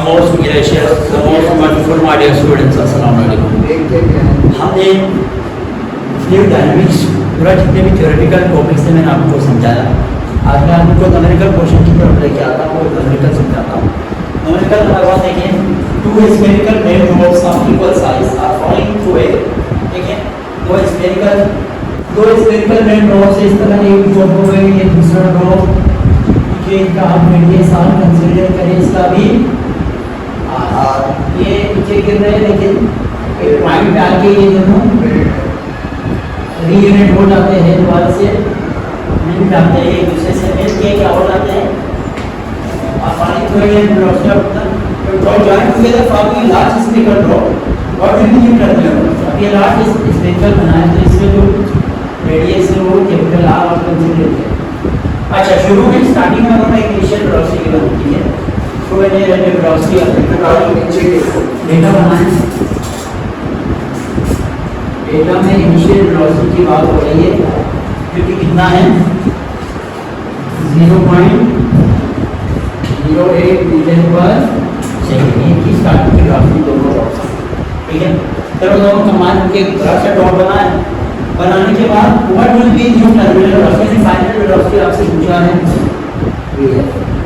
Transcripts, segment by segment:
most gracious, the most wonderful, my dear students, assalamu alaikum. हमने fluid dynamics पूरा जितने भी थ्योरेटिकल टॉपिक्स थे मैंने आपको समझाया। आज मैं आपको न्यूमेरिकल क्वेश्चन की तरफ लेके आता हूँ और न्यूमेरिकल समझाता हूँ। न्यूमेरिकल हमारे पास देखिए, two spherical plane rods of equal size are following through a, ठीक है, दो स्फेरिकल प्लेन रोड्स इस तरह एक ड्रॉप हो गए, ये दूसरा ड्रॉप, ये इनका हम रेडियस आर कंसीडर करें, इसका भी आर, ये नीचे गिर रहे हैं लेकिन एक पॉइंट पे आके ये दोनों रीयूनिट हो जाते हैं, दोबारा से मिल जाते हैं, एक दूसरे से मिल के क्या हो जाते हैं, आसानी से ये velocity of the drop join together forming large spherical drop. और फिर भी करते हैं, अब ये लार्ज स्फेरिकल बनाए तो इसमें जो रेडियस है वो कैपिटल आर और कंसीडर किया। अच्छा, शुरू में स्टार्टिंग में हमें इनिशियल वेलोसिटी गिवन होती है, तो मैंने वेलोसिटी ऑफ डेटा बनाए, डेटा में इनिशियल वेलोसिटी की बात हो रही है क्योंकि कितना है 0.08 मीटर पर सेकंड की स्टार्टिंग की वेलोसिटी दोनों ड्रॉप, ठीक है। चलो दोनों कमांड के तरह से ड्रॉप बनाने के बाद what will be new terminal velocity, final velocity आपसे पूछा है, ये है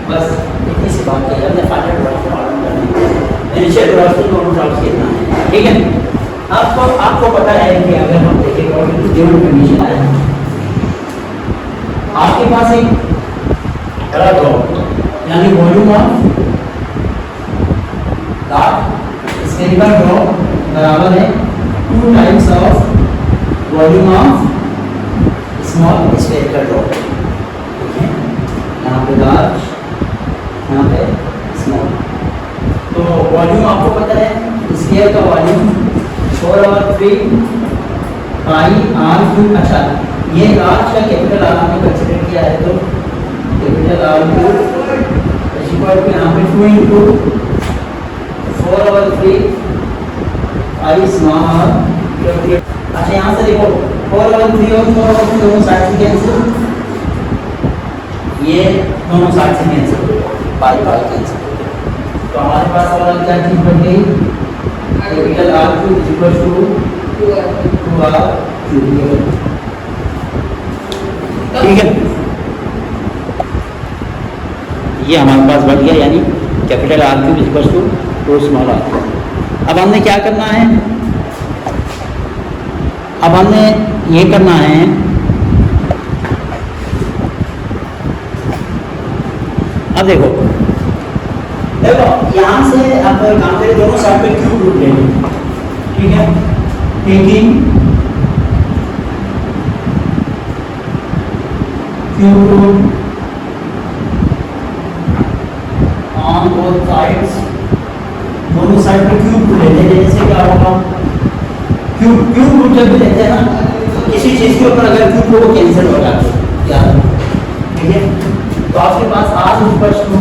बस इतनी सी बात है। हमने फाइनल वेलोसिटी मालूम करनी है, इनिशियल वेलोसिटी दोनों ड्रॉप्स कितना है, ठीक है। आपको पता है कि अगर हम देखें तो गिवन कंडीशन है, आपके पास एक बड़ा ड्रॉप यानी volume of large spherical drop बराबर है 2 times of volume of small spherical drop, ठीक है। यहाँ पे लार्ज, यहाँ पे स्मॉल, तो वॉल्यूम आपको पता है स्फीयर का वॉल्यूम 4/3 पाई आर क्यूब। अच्छा, ये लार्ज का कैपिटल आर हमने कंसीडर किया है, तो capital R cube equal to यहाँ पे 2 into 4/3 pi small r cube. अच्छा, यहाँ से देखो 4/3 और 4/3 दोनों साइड से कैंसिल, ये दोनों साइड से कैंसिल, पाई कैंसिल, तो हमारे पास वाला क्या चीज बन गई, capital R cube equal to 2r cube, ठीक है। ये हमारे पास बढ़ गया, यानी capital R cube equal to 2 small r. अब हमने क्या करना है, अब हमने ये करना है, अब देखो यहाँ से आप काम करें, दोनों साइड पे क्यूब रूट ले लें, ठीक है। Taking cube root on both sides, दोनों साइड पे क्यूब रूट ले लें। जैसे क्या होगा, क्यूब रूट जब भी लेते हैं ना किसी चीज के ऊपर, अगर क्यूब को कैंसिल हो जाते हैं यार, ठीक है, तो आपके पास आर इक्वल टू,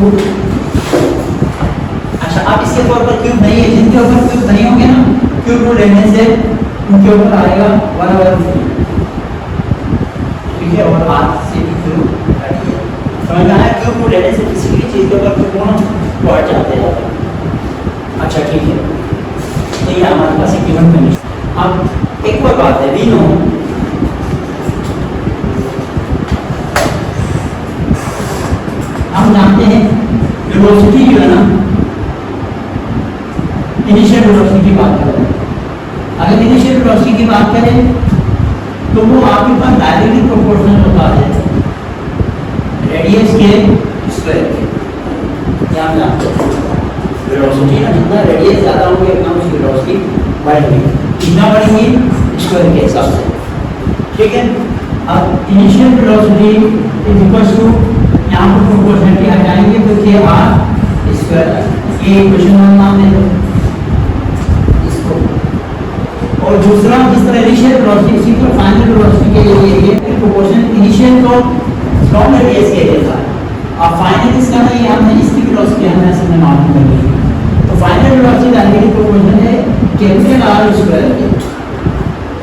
अच्छा आप इसके ऊपर क्यूब नहीं है, जिनके ऊपर क्यूब नहीं होंगे ना, क्यूब रूट लेने से उनके ऊपर आएगा 1/3, ठीक है, और आर से भी क्यूब हटिए, समझ में आया। क्यूब रूट लेने से किसी भी चीज के ऊपर क्यूब बढ़ जाते हैं। अच्छा ठीक है, तो ये हमारे पास एक गिवन कंडीशन। अब एक और बात है, वी नो हम जानते हैं वेलोसिटी जो है ना, इनिशियल वेलोसिटी की बात करें, अगर इनिशियल वेलोसिटी की बात करें तो वो आपके पास डायरेक्टली प्रोपोर्शनल होता है रेडियस के स्क्वायर के। क्या हम जानते हैं वेलोसिटी ना, जितना रेडियस ज़्यादा होगी उतना उसकी वेलोसिटी बढ़ेगी, कितना बढ़ेगी स्क्वायर के हिसाब से, ठीक है। अब initial velocity is equal to, यहाँ पर प्रोपोर्शनलिटी हटाएंगे तो के आर स्क्वायर, ये इक्वेशन वन नाम दे दो इसको। और दूसरा, जिस तरह इनिशियल वेलोसिटी इसी को फाइनल वेलोसिटी के लिए ये प्रोपोर्शन, इनिशियल तो स्मॉल रेडियस के लिए था, अब फाइनल इसका नहीं, हमने इसकी वेलोसिटी हमने ऐसे में मालूम कर ली, तो फाइनल वेलोसिटी डायरेक्टली प्रोपोर्शनल है कैपिटल आर स्क्वायर के।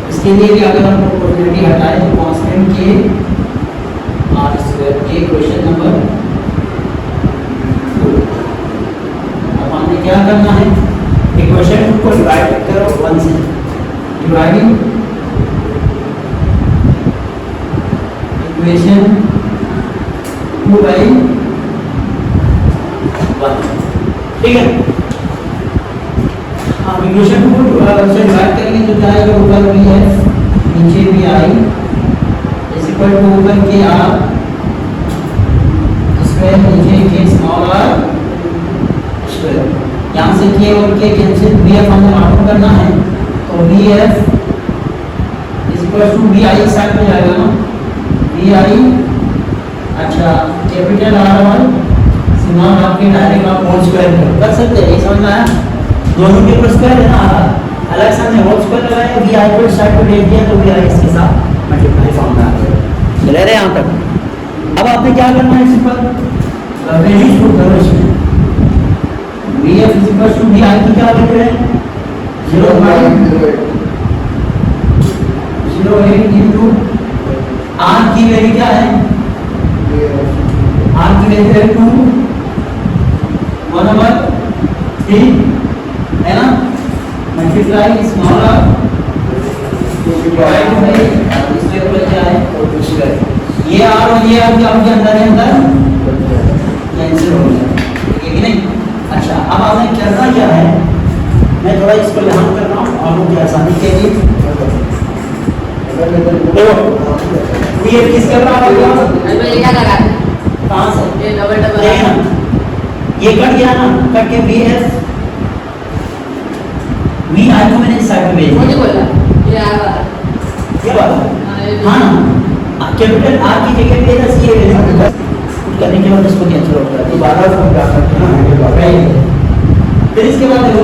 इसके लिए भी अगर हम प्रोपोर्शनलिटी हटाएं तो कांस्टेंट के आर स्क्वायर, ये क्वेश्चन नंबर 2। अब हमने क्या करना है, इक्वेशन को डिवाइड करो 1 से, डिवाइडिंग इक्वेशन 2/1, ठीक है। आप इक्वेशन को से डिवाइड करेंगे तो क्या आएगा, ऊपर भी है नीचे भी आई इस इक्वल टू ऊपर के आर स्क्वायर नीचे के स्मॉल आर स्क्वायर, यहाँ से के और के कैंसिल, वी एफ हमें मालूम करना है तो V F is equal to V I side में जाएगा ना, वी आई, अच्छा कैपिटल आर और स्मॉल आर के डायरेक्ट आप होल स्क्वायर कर सकते हैं, समझ में आया, दोनों के ऊपर स्क्वायर है ना, अलग से हमने होल स्क्वायर लगाया, वी आई को साइड पे भेज दिया तो वी आई इसके साथ मल्टीप्लाई फॉर्म में आ गया, चले रहे यहाँ तक। अब आपने क्या करना है, सिंपल वैल्यूज पुट करो इसमें, V F is equal to V I की क्या वैल्यू है 0.08 इनटू आर की वैल्यू क्या है, आर की वैल्यू है 2/1/3 है ना, multiply small r divide by इसके ऊपर क्या है ये आर और ये आर क्या हो गया अंदर है, अंदर कैंसिल हो गया, ठीक है कि नहीं। अच्छा अब आपने करना क्या है, मैं थोड़ा इसको यहाँ कर रहा हूँ आपको की आसानी के लिए, देखो ये किस कर रहा है, ये क्या लगा कहाँ से ये डबल डबल ये कट गया ना, कट के वी एफ वी आई को मैंने इस साइड पे भेज मुझे दिया, बोला ये आ रहा ये बात हाँ ना, कैपिटल आर की जगह पे बस ये वैल्यू करने के बाद इसको कैंसिल होता है, दोबारा उसको क्या करते हैं, फिर इसके बाद देखो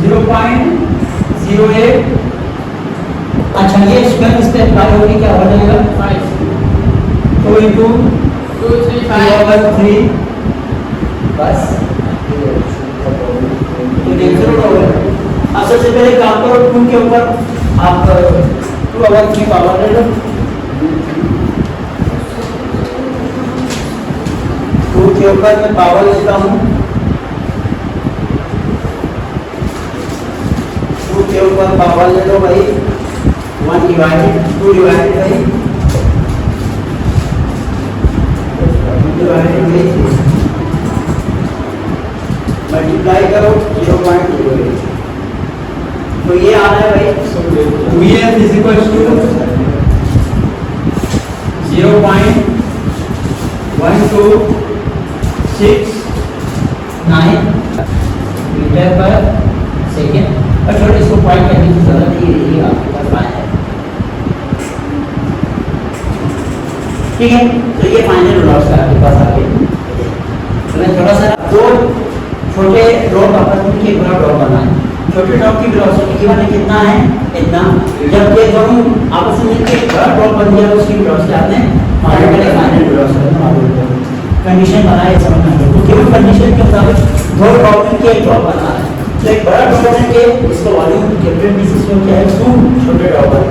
0.08, अच्छा ये स्क्वायर इस पे अप्लाई होगी, क्या हो जाएगा 2 into 2 3 5 3 बस ये कैंसिल हो गया। अब सबसे पहले काम करो 2 के ऊपर आप 2/3 पावर ले लो, 2 के ऊपर मैं पावर लेता हूँ, 2 के ऊपर पावर ले लो भाई 1 डिवाइडेड 2 डिवाइडेड बाई 2 मल्टीप्लाई करो 0.08, तो ये आ रहा है भाई V F is equal to 0.1269 metre पर सेकेंड, और छोटे इसको पॉइंट करने की जरूरत नहीं है, ये आपके पास फाइनल, ठीक है। तो ये फाइनल लॉस का आपके पास आ गया, तो मैं थोड़ा सा दो छोटे ड्रॉप आपस में एक बड़ा ड्रॉप बनाए, छोटे ड्रॉप की वेलोसिटी की वैल्यू कितना है इतना, जब ये दोनों आपस में मिलकर एक बड़ा ड्रॉप बन गया उसकी वेलोसिटी आपने मालूम करें, फाइनल वेलोसिटी मालूम करें, कंडीशन बनाए समझना है, तो केवल कंडीशन के मुताबिक दो ड्रॉप के एक ड्रॉप बना है, तो एक बड़ा ड्रॉप है कि इसको वॉल्यूम कैपिटल डी से क्या है 2 छोटे ड्रॉप है,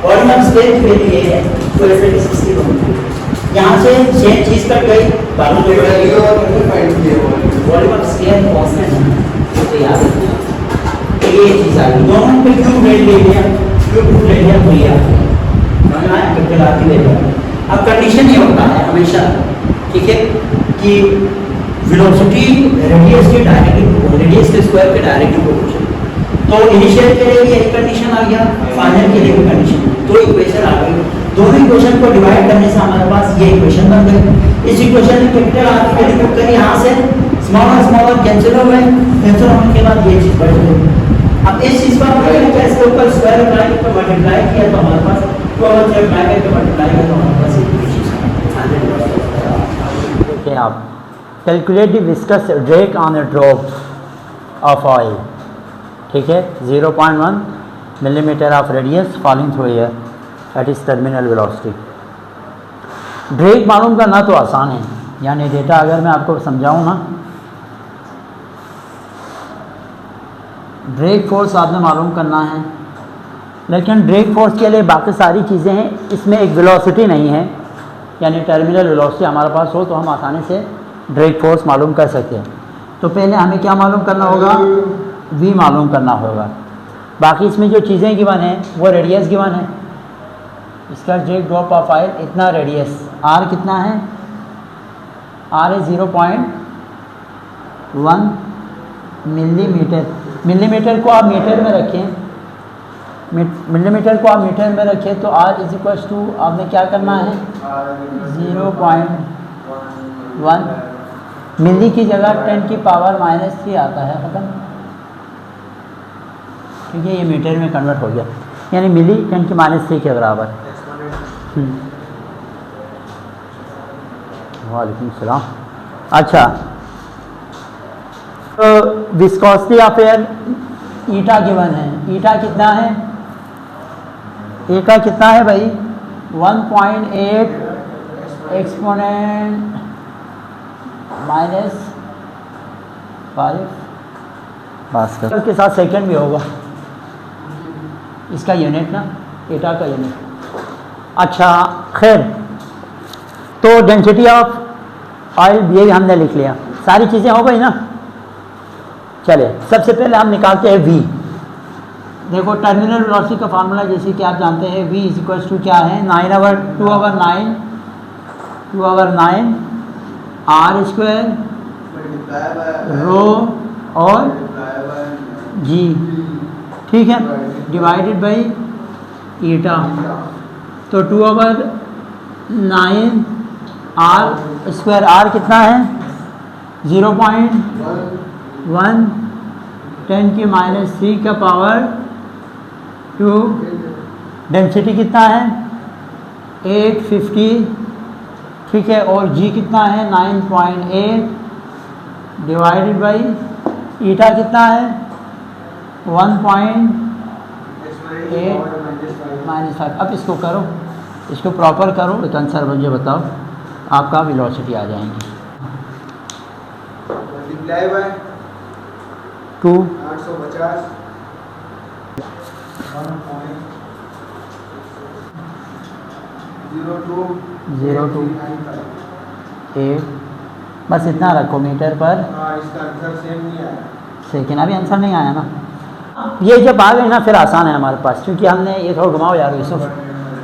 वॉल्यूम ऑफ स्पेस के लिए है तो ऐसे डिस्कस की यहाँ से सेम चीज कट गई, बालू जो वॉल्यूम ऑफ स्फीयर कांस्टेंट है तो याद रखना, तो ये चीज आ गई, दोनों पे क्यूब ले लिया, क्यूब ले लिया तो ये आ गया, समझ में आया, कैपिटल आती ले लिया। अब कंडीशन ये होता है हमेशा, ठीक है, कि वेलोसिटी रेडियस के डायरेक्टली, रेडियस के स्क्वायर के डायरेक्टली प्रोपोर्शनल, तो इनिशियल के लिए एक कंडीशन आ गया, फाइनल के लिए भी कंडीशन, दो इक्वेशन आ गई, दोनों इक्वेशन को डिवाइड करने से हमारे पास ये इक्वेशन बन गई, इस इक्वेशन में कैपिटल आर की वैल्यू पुट करी, यहाँ से स्मॉल कैंसिल हो गए, कैंसिल होने के बाद ये चीज बढ़ गई। अब इस चीज पर हमने इसके ऊपर स्क्वायर अप्लाई करके मल्टीप्लाई किया तो हमारे पास 2/3 अप्लाई करके मल्टीप्लाई किया तो हमारे पास देखिए आप calculate the viscous drag on a drop of oil, ठीक है, 0.1 millimetre of radius falling through air at is terminal velocity. Drag मालूम करना तो आसान है, यानी डेटा अगर मैं आपको समझाऊँ ना, ड्रैग फोर्स आपने मालूम करना है, लेकिन ड्रैग फोर्स के लिए बाकी सारी चीज़ें हैं, इसमें एक वेलोसिटी नहीं है, यानी टर्मिनल वेलोसिटी हमारे पास हो तो हम आसानी से ड्रैग फोर्स मालूम कर सकते हैं। तो पहले हमें क्या मालूम करना होगा, v मालूम करना होगा। बाकी इसमें जो चीज़ें गिवन हैं वो रेडियस गिवन है, इसका ड्रैग ड्रॉप ऑफ ऑयल इतना रेडियस, r कितना है, r है 0.1 मिलीमीटर। मिलीमीटर को आप मीटर में रखें, मिलीमीटर को आप मीटर में रखें तो r इज इक्वल्स टू आपने क्या करना है 0.1 मिली की जगह 10 की पावर -3 आता है, ख़त्म। ठीक है, ये मीटर में कन्वर्ट हो गया, यानी मिली 10 की -3 के बराबर। वालेकुम सलाम। अच्छा, तो viscosity of air eta given है, ईटा कितना है, ईटा कितना है भाई 1.8 एक्सपोनेंट -5 बस कर के साथ सेकंड भी होगा इसका यूनिट ना, ईटा का यूनिट। अच्छा खैर, तो डेंसिटी ऑफ ऑयल ये हमने लिख लिया, सारी चीज़ें हो गई ना। चले सबसे पहले हम निकालते हैं v। देखो टर्मिनल वेलोसिटी का फार्मूला जैसे कि आप जानते हैं v इज इक्वल्स टू क्या है 2/9 r स्क्वायर रो और g, ठीक है, डिवाइडेड बाई ईटा। तो 2/9 r स्क्वायर, r कितना है 0.1 10 की -3 का पावर 2, डेंसिटी कितना है 850, ठीक है, और g कितना है 9.8 डिवाइडेड बाई ईटा कितना है 1.8 -5। अब इसको करो, इसको प्रॉपर करो, एक आंसर मुझे बताओ, आपका वेलोसिटी आ जाएंगी 2 0.02 8, बस इतना रखो मीटर पर सेकेंड। अभी आंसर नहीं आया ना, ये जब आ गए ना फिर आसान है हमारे पास, क्योंकि हमने ये थोड़ा घुमाओ यार यूसुफ,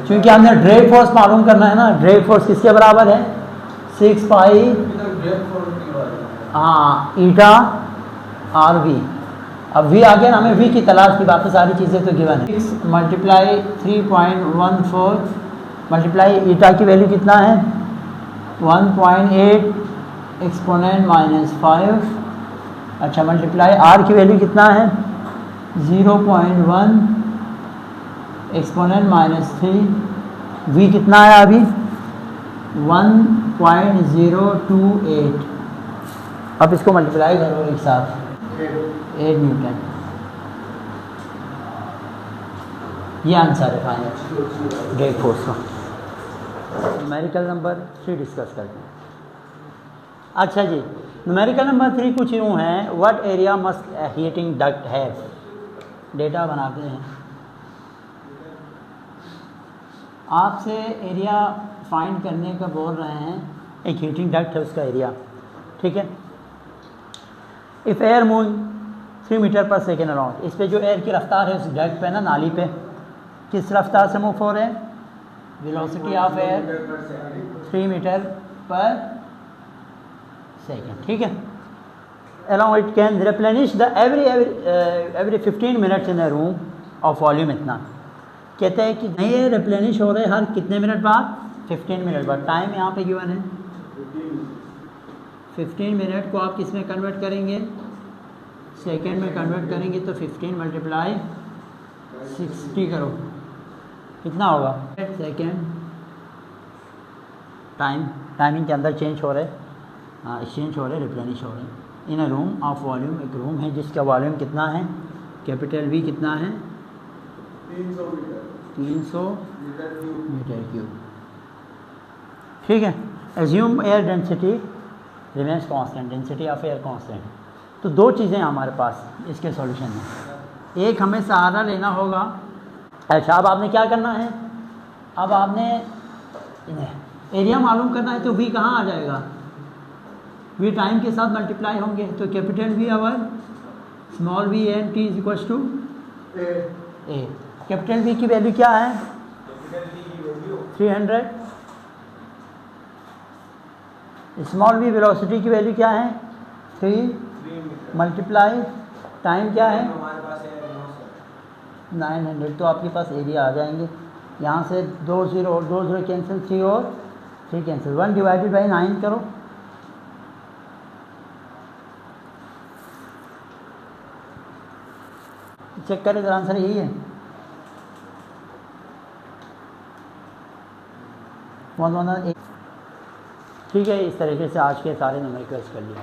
क्योंकि हमने ड्रैग फोर्स मालूम करना है ना। ड्रैग फोर्स किसके बराबर है 6 पाई ईटा आर वी। अब वी आ गया ना, हमें वी की तलाश की, बाकी सारी चीज़ें तो गिवन है। 6 मल्टीप्लाई 3.14 मल्टीप्लाई ईटा की वैल्यू कितना है 1.8 एक्सपोनेंट -5। अच्छा, मल्टीप्लाई आर की वैल्यू कितना है 0.1 एक्सपोनेंट -3। वी कितना है अभी 1.028। अब इसको मल्टीप्लाई करो एक साथ 8 न्यूटन। ये आंसर है फाइनल ड्रैग फोर्स का। न्यूमेरिकल नंबर 3 डिस्कस करते हैं। अच्छा जी, न्यूमेरिकल नंबर 3 कुछ यूँ है, what area must heating duct have. Data बनाते हैं, आपसे एरिया फाइंड करने का बोल रहे हैं, एक हीटिंग डक्ट है उसका एरिया, ठीक है। इफ़ एयर मूव 3 मीटर पर सेकेंड अराउंड, इस पे जो एयर की रफ्तार है उस डक्ट पे ना, नाली पे किस रफ्तार से मूव हो रहे हैं, वेलोसिटी ऑफ एयर 3 मीटर पर सेकेंड, ठीक है। along it can replenish the every 15 minutes in a room of volume। इतना कहते हैं कि नहीं, ये रिप्लेनिश हो रहे हैं हर कितने मिनट बाद 15 मिनट बाद। टाइम यहाँ पे गिवन है 15 मिनट को आप किस में कन्वर्ट करेंगे, सेकेंड में कन्वर्ट करेंगे, तो 15 मल्टीप्लाई 60 करो, कितना होगा सेकेंड। टाइमिंग के अंदर चेंज हो रहे, एक्सचेंज हो रहे, रिप्लेनिश हो रहे। इन अ रूम ऑफ वॉल्यूम, एक रूम है जिसका वॉल्यूम कितना है, कैपिटल वी कितना है 300 मीटर क्यूब, ठीक है। Assume air density remains constant, density of air constant. तो दो चीज़ें हमारे पास इसके सॉल्यूशन में, एक हमें सहारा लेना होगा। अच्छा, अब आपने क्या करना है, अब आपने एरिया मालूम करना है, तो वी कहाँ आ जाएगा वी टाइम के साथ मल्टीप्लाई होंगे, तो capital V over small V N T is equals to A. Capital V की वैल्यू क्या है? 300। स्मॉल वी वेलोसिटी की वैल्यू क्या है? 3 मल्टीप्लाई टाइम क्या है? 900। तो आपके पास एरिया आ जाएंगे। यहाँ से 2 0 कैंसिल, 3 और 3 कैंसिल, 1 डिवाइडेड बाई 9 करो। चेक करें तो आंसर यही है। 1 1 1। ठीक है, इस तरीके से आज के सारे नंबर क्रॉस कर लिए।